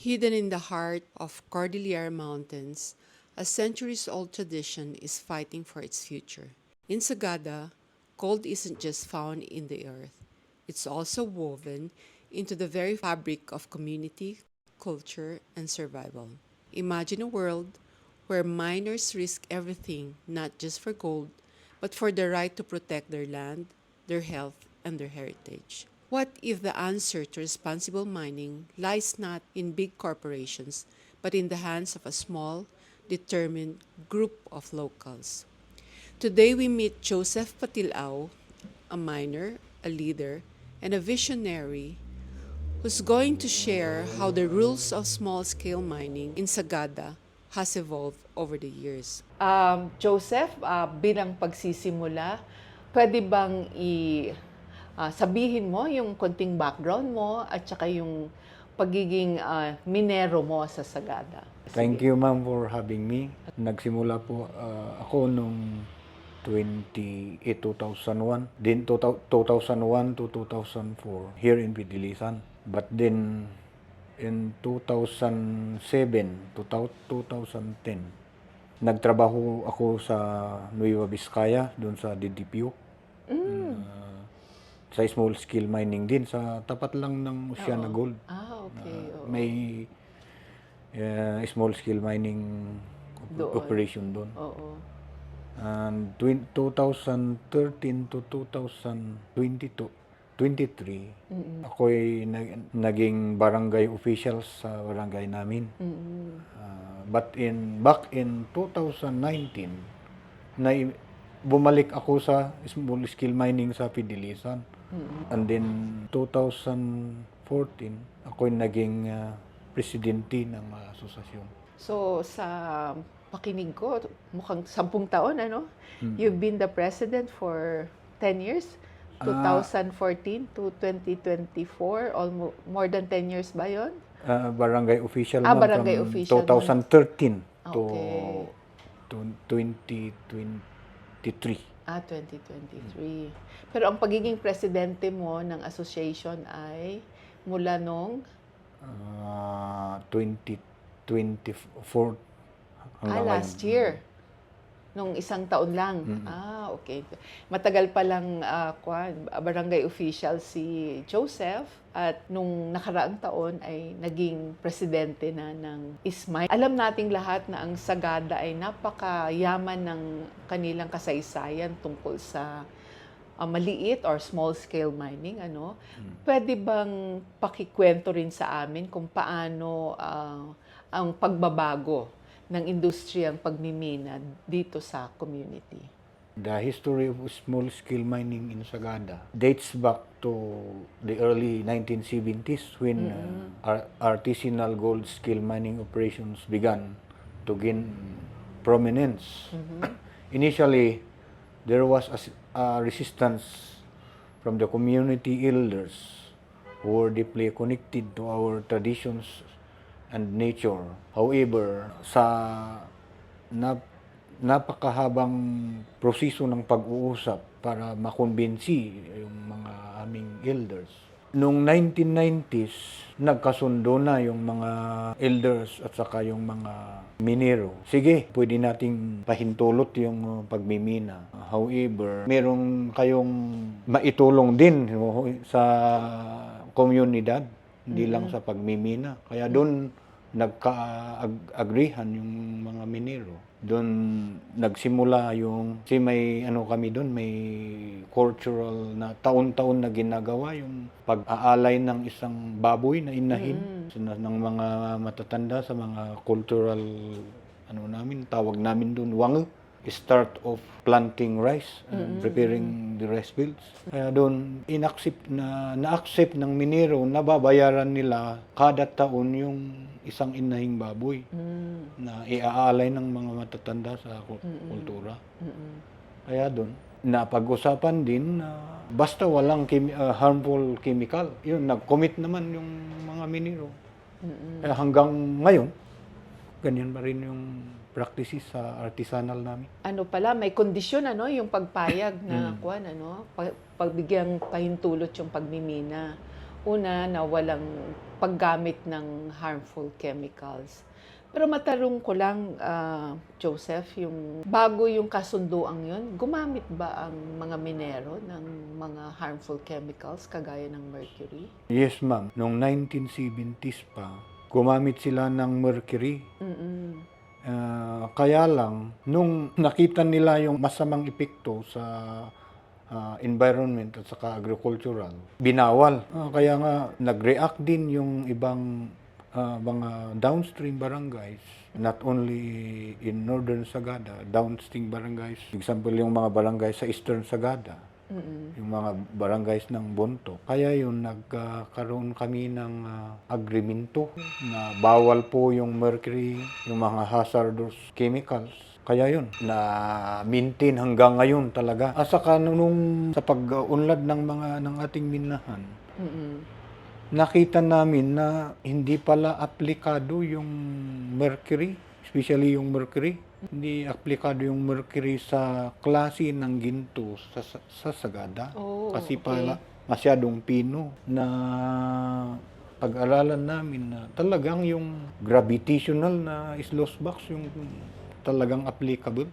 Hidden in the heart of Cordillera Mountains, a centuries-old tradition is fighting for its future. In Sagada, gold isn't just found in the earth, it's also woven into the very fabric of community, culture, and survival. Imagine a world where miners risk everything not just for gold, but for the right to protect their land, their health, and their heritage. What if the answer to responsible mining lies not in big corporations, but in the hands of a small, determined group of locals? Today we meet Joseph Patilao, a miner, a leader, and a visionary who's going to share how the rules of small-scale mining in Sagada has evolved over the years. Joseph, bilang pagsisimula, pwede bang sabihin mo yung konting background mo at saka yung pagiging minero mo sa Sagada? Thank you, ma'am, for having me. Nagsimula po ako nung 2001, then 2001 to 2004 here in Pidilisan. But then in 2007 to 2010, nagtrabaho ako sa Nueva Vizcaya, doon sa DDPO. Sa small scale mining din, sa tapat lang ng Oceana Gold. Okay. May small scale mining Doon. operation doon. Oo. And 2013 to 2022, 23, ako'y naging barangay official sa barangay namin. But back in 2019, bumalik ako sa small scale mining sa Pidilisan. And then 2014, ako'y naging presidente ng asosasyon. So, sa pakinig ko, mukhang 10 taon, ano? You've been the president for 10 years? 2014 to 2024, almost more than 10 years ba yun? Barangay official barangay from official 2013 to Okay. 2023. 2023. Pero ang pagiging presidente mo ng association ay mula nung 2024 hanggang last ngayon. year. Nung isang taon lang. Okay. Matagal pa lang barangay official si Joseph at nung nakaraang taon ay naging presidente na ng ISMAY. Alam nating lahat na ang Sagada ay napakayaman ng kanilang kasaysayan tungkol sa maliit or small scale mining, ano? Pwede bang pakikwento rin sa amin kung paano ang pagbabago ng industriyang pagmimina dito sa community? The history of small-scale mining in Sagada dates back to the early 1970s when artisanal gold-scale mining operations began to gain prominence. Initially, there was a resistance from the community elders who were deeply connected to our traditions and nature. However, sa napakahabang proseso ng pag-uusap para makumbinsi yung mga aming elders, noong 1990s, nagkasundo na yung mga elders at saka yung mga minero. Sige, pwede nating pahintulot yung pagmimina. However, merong kayong maitulong din sa komunidad, hindi lang sa pagmimina. Kaya doon nagka-agrihan yung mga minero. Doon nagsimula yung, kasi may kami doon, may cultural na taon-taon na ginagawa yung pag-aalay ng isang baboy na inahin ng mga matatanda sa mga cultural namin, tawag namin doon wango. Start of planting rice and preparing the rice fields. Kaya doon na-accept ng minero na babayaran nila kada taon yung isang inahing baboy na iaalay ng mga matatanda sa kultura. Kaya doon napag-usapan din na basta walang harmful chemical, yun nag-commit naman yung mga minero. Kaya hanggang ngayon, ganyan pa rin yung practices sa artisanal namin. Ano pala, may kondisyon, yung pagpayag na pagbigyan pahintulot yung pagmimina. Una, na walang paggamit ng harmful chemicals. Pero matanong ko lang, Joseph, yung bago yung kasunduang yun, gumamit ba ang mga minero ng mga harmful chemicals kagaya ng mercury? Yes, ma'am. Noong 1970s pa, gumamit sila ng mercury. Mm-mm. Kaya lang, nung nakita nila yung masamang epekto sa environment at saka agricultural, binawal. Kaya nga, nag-react din yung ibang mga downstream barangays, not only in northern Sagada, downstream barangays, example yung mga barangay sa eastern Sagada, yung mga barangays ng Bonto. Kaya yun, nagkaroon kami ng agreemento na bawal po yung mercury, yung mga hazardous chemicals. Kaya yun, na-maintain hanggang ngayon talaga. Saka nung sa pag-unlad ng ating minahan, Mm-mm. nakita namin na hindi pala aplikado yung mercury, especially yung mercury. Hindi aplikado yung mercury sa klase ng ginto sa Sagada. Oh, Kasi okay. pala masyadong pino na pag-aralan namin na talagang yung gravitational na sluice box yung talagang applicable.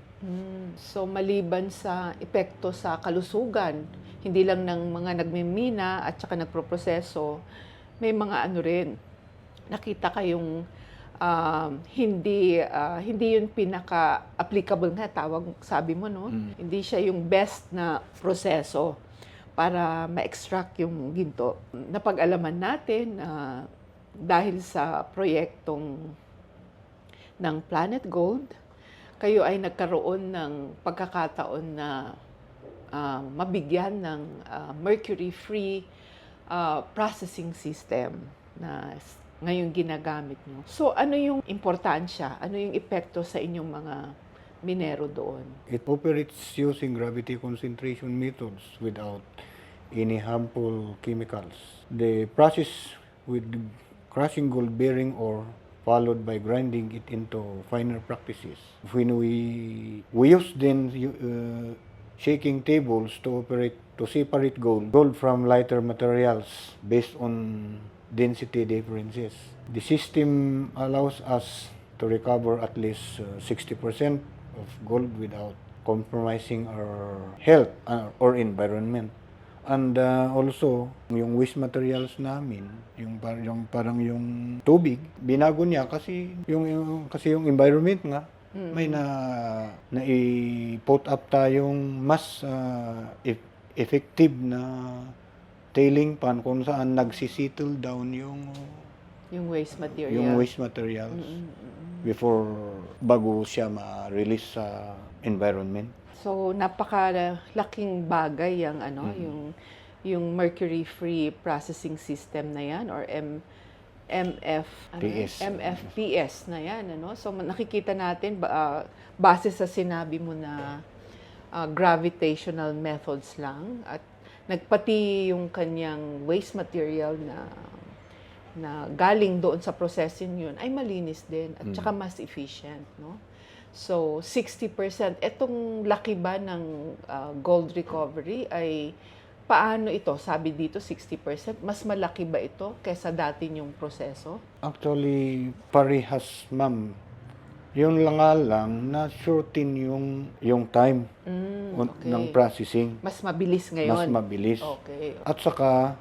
So maliban sa epekto sa kalusugan, hindi lang ng mga nagmimina at saka nagproproseso, may mga ano rin, nakita kayong hindi yun pinaka-applicable nga, tawag, sabi mo, no? Hindi siya yung best na proseso para ma-extract yung ginto. Napag-alaman natin dahil sa proyektong ng Planet Gold, kayo ay nagkaroon ng pagkakataon na mabigyan ng mercury-free processing system na ngayon ginagamit nyo. So, ano yung importansya? Ano yung epekto sa inyong mga minero doon? It operates using gravity concentration methods without any harmful chemicals. The process with crushing gold bearing ore followed by grinding it into finer practices. When we use then shaking tables to separate gold from lighter materials based on density differences. The system allows us to recover at least 60% of gold without compromising our health or environment. And also, yung waste materials namin, yung parang yung tubig, binago niya kasi yung environment nga may i-put up tayong mas effective na tailing pan kung saan nagsisettle down yung waste material. yung waste materials before bago siya ma-release sa environment. So, napakalaking bagay yung yung mercury-free processing system na yan or MFPS na yan, ano? So, nakikita natin base sa sinabi mo na gravitational methods lang at nagpati yung kanyang waste material na galing doon sa processing yun ay malinis din at saka mas efficient, no? So, 60%. Itong laki ba ng gold recovery ay paano ito? Sabi dito 60%. Mas malaki ba ito kaysa dati yung proseso? Actually, parehas, ma'am. Yun lang na shorten yung time Okay. ng processing. Mas mabilis ngayon? Mas mabilis. Okay. At saka,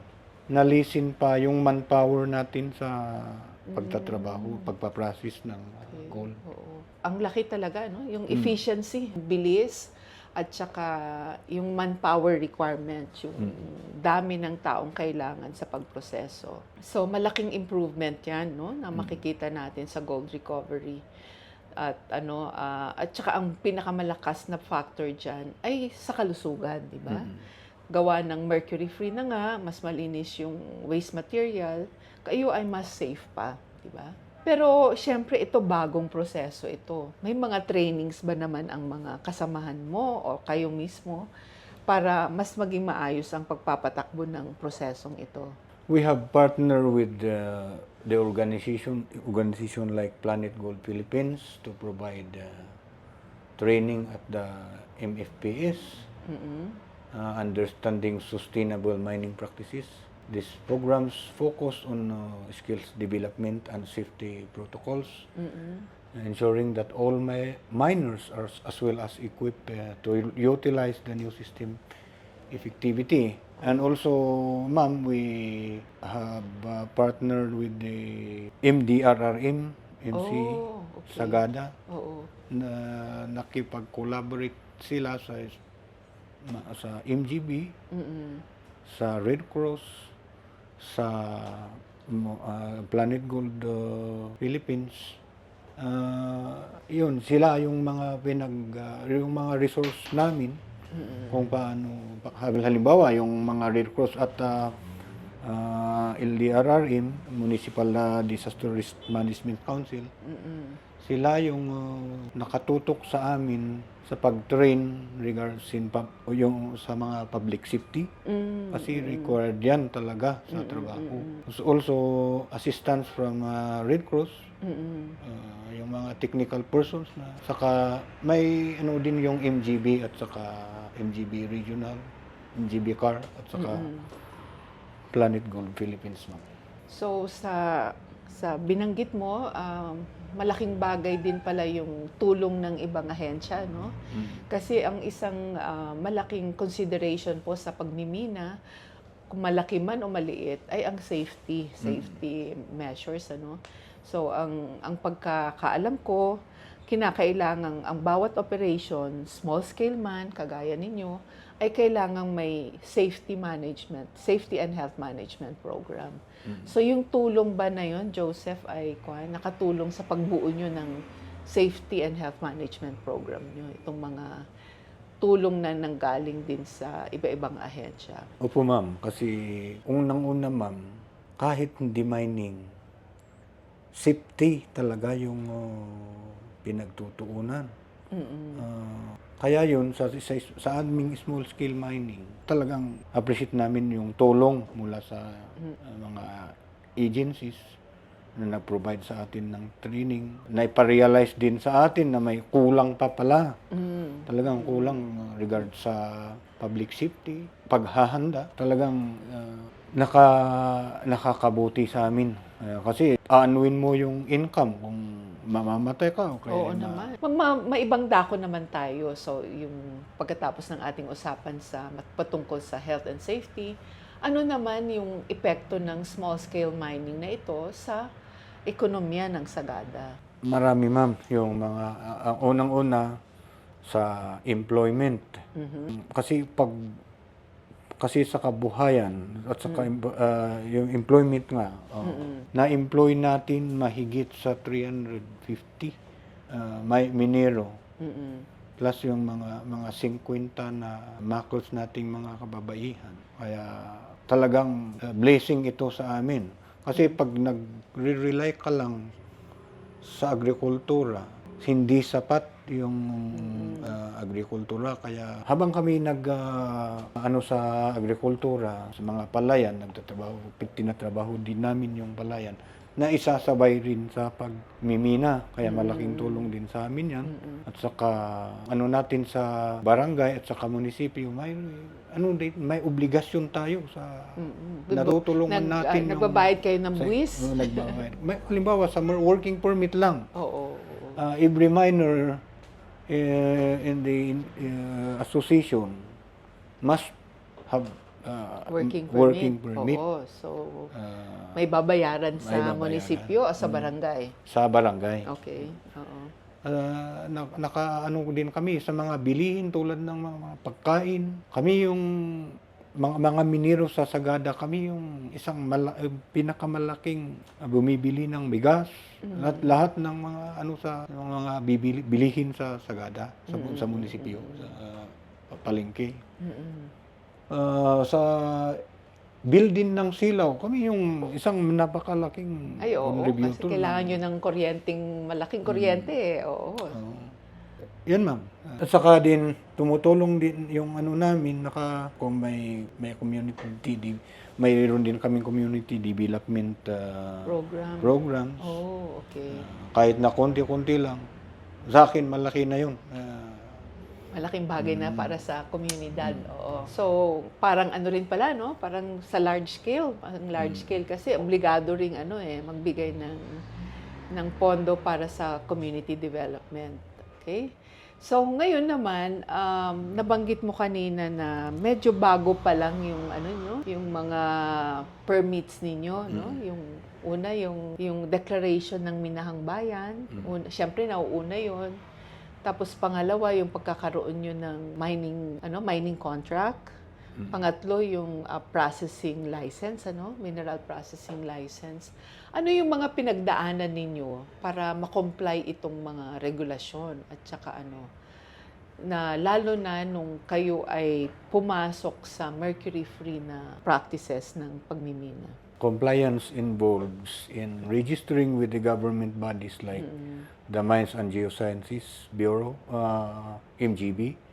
nalisin pa yung manpower natin sa pagtatrabaho, pagpaprocess ng gold. Oo. Ang laki talaga, no? Yung efficiency, bilis, at saka yung manpower requirement, yung dami ng taong kailangan sa pagproseso. So, malaking improvement yan, no? Na makikita natin sa gold recovery. At at saka ang pinakamalakas na factor diyan ay sa kalusugan, di ba? Gawa ng mercury free na nga, mas malinis yung waste material, kayo ay mas safe pa, di ba? Pero syempre ito bagong proseso ito. May mga trainings ba naman ang mga kasamahan mo o kayo mismo para mas maging maayos ang pagpapatakbo ng prosesong ito? We have partnered with the organization like Planet Gold Philippines to provide training at the MFPS, understanding sustainable mining practices. These programs focus on skills development and safety protocols, ensuring that all miners are as well as equipped to utilize the new system effectivity. And also, ma'am, we have partnered with the MDRRM, MC Oh, okay. Sagada, Oo. na nakipag-collaborate sila sa MGB, sa Red Cross, sa Planet Gold Philippines. Yun, sila yung mga yung mga resource namin kung paano, halimbawa yung mga Red Cross at LDRRM, Municipal Disaster Risk Management Council, sila yung nakatutok sa amin sa pag-train regards yung sa mga public safety, kasi required yan talaga sa trabaho. Also assistance from Red Cross, yung mga technical persons na saka may ano din yung MGB at saka MGB Regional, MGB CAR at saka Planet Gold Philippines, ma'am. So sa binanggit mo, malaking bagay din pala yung tulong ng ibang ahensya, no? Kasi ang isang malaking consideration po sa pagmimina, kung malaki man o maliit, ay ang safety measures, ano? So ang pagkakaalam ko, kinakailangan ang bawat operation, small scale man, kagaya ninyo, ay kailangang may safety and health management program. So yung tulong ba na yon, Joseph, ay nakatulong sa pagbuo nyo ng safety and health management program nyo, itong mga tulong na nanggaling din sa iba-ibang ahensya? Opo, ma'am, kasi unang-una, ma'am, kahit hindi mining, safety talaga yung pinagtutuunan. Kaya yun, sa aming small scale mining, talagang appreciate namin yung tulong mula sa mga agencies na nag-provide sa atin ng training. Na-realize din sa atin na may kulang pa pala. Talagang kulang regard sa public safety, paghahanda. Talagang nakakabuti sa amin. Kasi aanuin mo yung income kung mamamatay ka. Okay, Oo naman. Maibang dako naman tayo. So, yung pagkatapos ng ating usapan sa patungkol sa health and safety, ano naman yung epekto ng small-scale mining na ito sa ekonomiya ng Sagada? Marami, ma'am, yung mga unang-una sa employment. Kasi sa kabuhayan at saka yung employment nga, na-employ natin mahigit sa 350 may minero. Plus yung mga 50 na makos nating mga kababaihan. Kaya talagang blessing ito sa amin. Kasi pag nagre-rely ka lang sa agrikultura, hindi sapat yung agrikultura. Kaya habang kami sa agrikultura, sa mga palayan, tinatrabaho din namin yung palayan, na isasabay rin sa pagmimina. Kaya malaking tulong din sa amin yan. At saka natin sa barangay at saka munisipyo, may obligasyon tayo sa natutulungan natin. Nagbabayad kayo ng buwis? Nagbabayad. Halimbawa, sa working permit lang. Oo. Every miner in the association must have working permit. Oo. So, may babayaran sa babayaran. munisipyo o sa barangay? Sa barangay. Okay. Oo. Din kami sa mga bilihin tulad ng mga pagkain. Kami yung mga minero sa Sagada, kami yung isang pinakamalaking bumibili ng bigas. Lahat ng mga mga bilihin sa Sagada, sa munisipyo, sa palengke. Sa building ng silaw, kami yung isang napakalaking contributor. Kasi kailangan nyo ng malaking kuryente. Oo. Yan, ma'am. At saka din, tumutulong din yung namin, kung may community, mayroon din kaming community development programs. Okay. Kahit na konti-konti lang, sa akin malaki na yun. Malaking bagay na para sa komunidad. Oo. So, parang ano rin pala, no? Parang sa large scale. Ang large scale kasi obligado ring magbigay ng pondo para sa community development. Okay? So, ngayon naman, nabanggit mo kanina na medyo bago pa lang yung yung mga permits ninyo, no? Yung una, yung declaration ng minahang bayan. Siyempre, nauuna yon. Tapos pangalawa, yung pagkakaroon nyo ng mining contract. Pangatlo, yung processing license, mineral processing license. Ano yung mga pinagdaanan ninyo para ma-comply itong mga regulasyon at saka na lalo na nung kayo ay pumasok sa mercury-free na practices ng pagmimina? Compliance involves in registering with the government bodies like the Mines and Geosciences Bureau, MGB,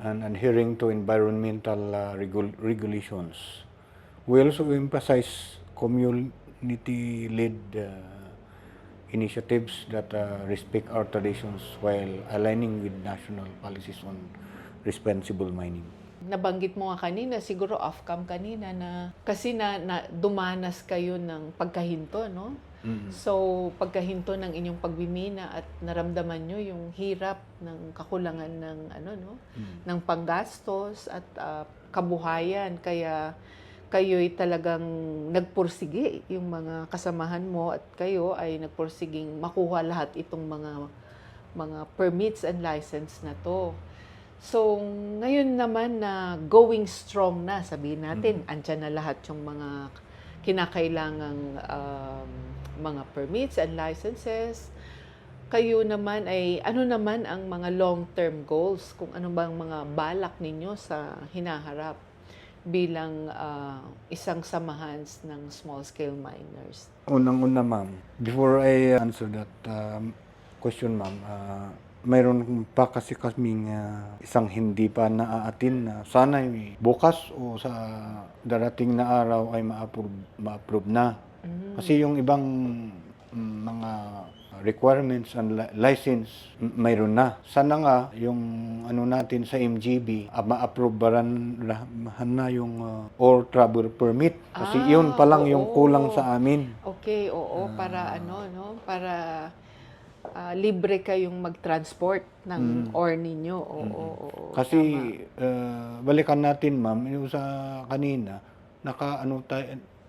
and adhering to environmental regulations. We also emphasize community-led initiatives that respect our traditions while aligning with national policies on responsible mining. Nabanggit mo nga kanina, siguro off-cam kanina, na kasi na dumanas kayo ng pagkahinto, no? So, pagkahinto ng inyong pagbimina at naramdaman nyo yung hirap ng kakulangan ng ng panggastos at kabuhayan, kaya kayo'y talagang nagpursige, yung mga kasamahan mo at kayo ay nagpursiging makuha lahat itong mga permits and license na to. So, ngayon naman na going strong na, sabihin natin, andyan na lahat yung mga kinakailangang mga permits and licenses. Kayo naman ay, ano naman ang mga long-term goals? Kung ano bang mga balak ninyo sa hinaharap bilang isang samahan ng small-scale miners? Unang-una, ma'am, before I answer that question, ma'am, mayroon pa kasi kaming isang hindi pa naaatin na sana bukas o sa darating na araw ay ma-approve na. Kasi yung ibang mga requirements and license mayroon na. Sana nga yung natin sa MGB ma-approve na yung ore travel permit. Kasi yun pa lang yung kulang sa amin. Okay, oo, para para libre kayong mag-transport ng ore ninyo. Oo. Kasi balikan natin, ma'am, yung sa kanina,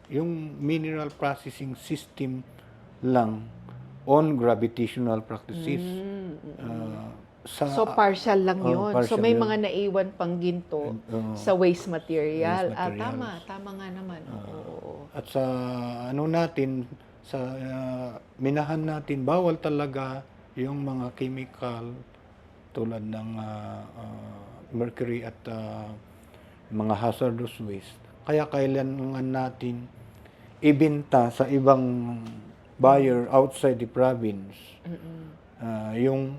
yung mineral processing system lang on gravitational practices. So partial lang yun. So partial may yun. mga naiwan pang ginto sa waste material. Waste materials. Tama nga naman. Oo. At sa natin, sa minahan natin, bawal talaga yung mga chemical tulad ng mercury at mga hazardous waste. Kaya kailangan natin ibenta sa ibang buyer outside the province yung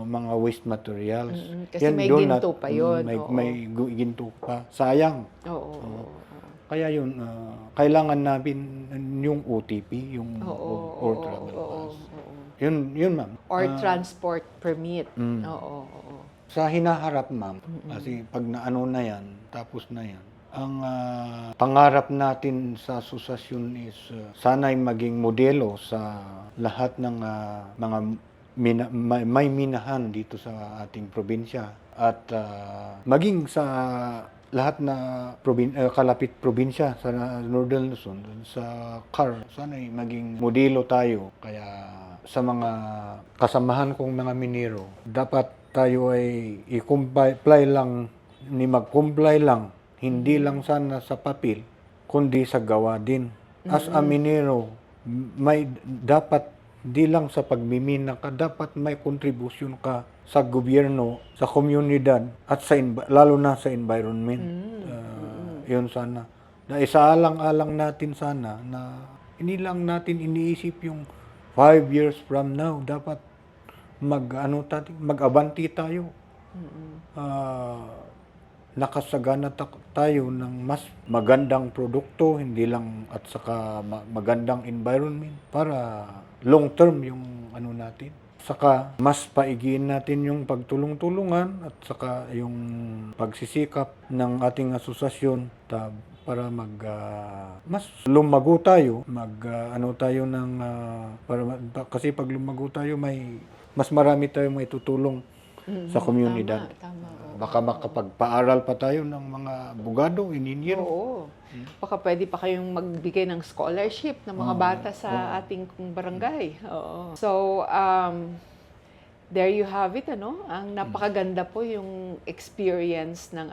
mga waste materials. Kasi may ginto pa yun. May ginto pa. Sayang. Oo. Kaya yun, kailangan natin yung OTP, yung ore travel pass. Yun, ma'am. Or transport permit. Oo. Sa hinaharap, ma'am, kasi pag na yan, tapos na yan, ang pangarap natin sa asosasyon is sana'y maging modelo sa lahat ng mga may minahan dito sa ating probinsya at maging sa lahat na kalapit probinsya sa Northern Luzon, sa CAR, sana'y maging modelo tayo. Kaya sa mga kasamahan kong mga minero, dapat tayo ay i-comply lang, mag-comply lang, hindi lang sana sa papel, kundi sa gawa din. As a minero, dapat di lang sa pagmimina ka, dapat may contribution ka sa gobyerno, sa komunidad, at lalo na sa environment. Yun sana. Na isaalang-alang natin sana na hindi lang natin iniisip yung 5 years from now, dapat mag-abanti tayo. Nakasagana tayo ng mas magandang produkto, hindi lang at saka magandang environment para long term yung natin. saka mas paigiin natin yung pagtulong-tulungan at saka yung pagsisikap ng ating asosasyon para mas lumago tayo, ano tayo ng kasi pag lumago tayo mas marami tayong may tutulong sa komunidad. Tama. Oo. Baka makapagpaaral pa tayo ng mga abogado, inhinyero. Oo. Baka pwede pa kayong magbigay ng scholarship ng mga bata sa ating barangay. Oo. So, there you have it, ano? Ang napakaganda po yung experience ng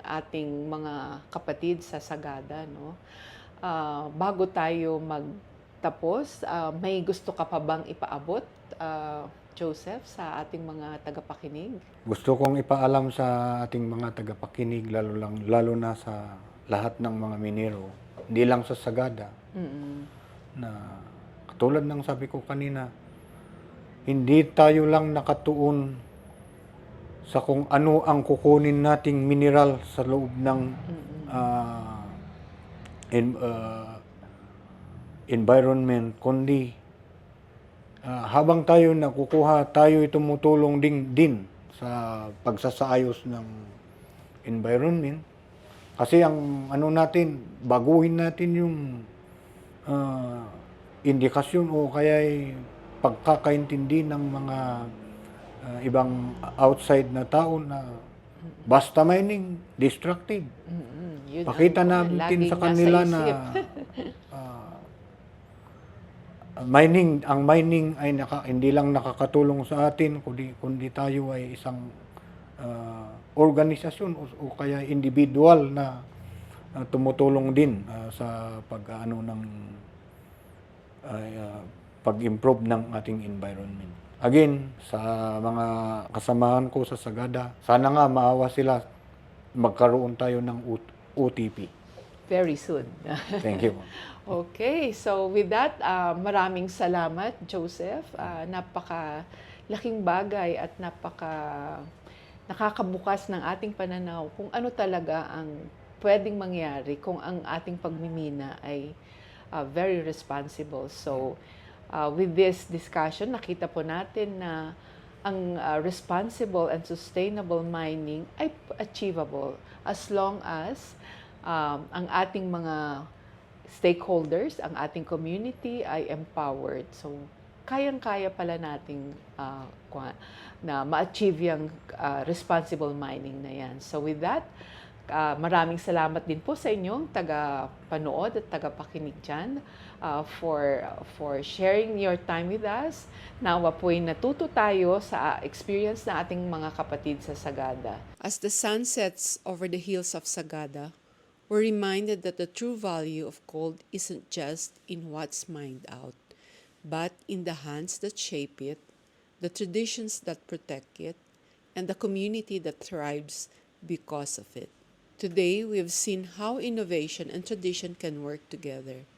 ating mga kapatid sa Sagada, no? Bago tayo magtapos, may gusto ka pa bang ipaabot, Joseph, sa ating mga tagapakinig? Gusto kong ipaalam sa ating mga tagapakinig, lalo na sa lahat ng mga minero, hindi lang sa Sagada, na katulad ng sabi ko kanina, hindi tayo lang nakatuon sa kung ano ang kukunin nating mineral sa loob ng environment, kundi habang tayo nakukuha, tayo tumutulong din sa pagsasaayos ng environment. Kasi ang natin, baguhin natin yung indikasyon o kaya pagkakaintindi ng mga ibang outside na tao na basta mining, destructive. Yun Pakita ang natin laging sa kanila nasa na isip. ang mining ay hindi lang nakakatulong sa atin, kundi tayo ay isang organisasyon o kaya individual na tumutulong din sa pag-improve ng ating environment. Again, sa mga kasamahan ko sa Sagada, sana nga maawa sila, magkaroon tayo ng OTP. Very soon. Thank you. Okay, so with that, maraming salamat, Joseph. Napaka-laking bagay at nakakabukas ng ating pananaw kung ano talaga ang pwedeng mangyari kung ang ating pagmimina ay very responsible. So, with this discussion, nakita po natin na ang responsible and sustainable mining ay achievable as long as ang ating mga stakeholders, ang ating community ay empowered. So, kayang-kaya pala nating na ma-achieve yung responsible mining na yan. So, with that, maraming salamat din po sa inyong taga-panood at taga-pakinig dyan for sharing your time with us. Nawa po'y natuto tayo sa experience na ating mga kapatid sa Sagada. As the sun sets over the hills of Sagada, we're reminded that the true value of gold isn't just in what's mined out, but in the hands that shape it, the traditions that protect it, and the community that thrives because of it. Today, we have seen how innovation and tradition can work together.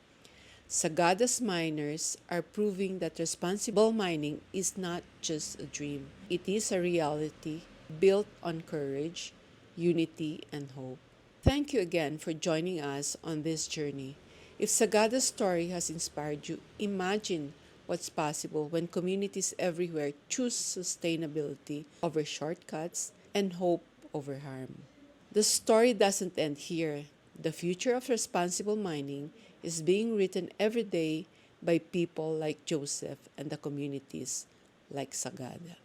Sagada's miners are proving that responsible mining is not just a dream. It is a reality built on courage, unity, and hope. Thank you again for joining us on this journey. If Sagada's story has inspired you, imagine what's possible when communities everywhere choose sustainability over shortcuts and hope over harm. The story doesn't end here. The future of responsible mining is being written every day by people like Joseph and the communities like Sagada.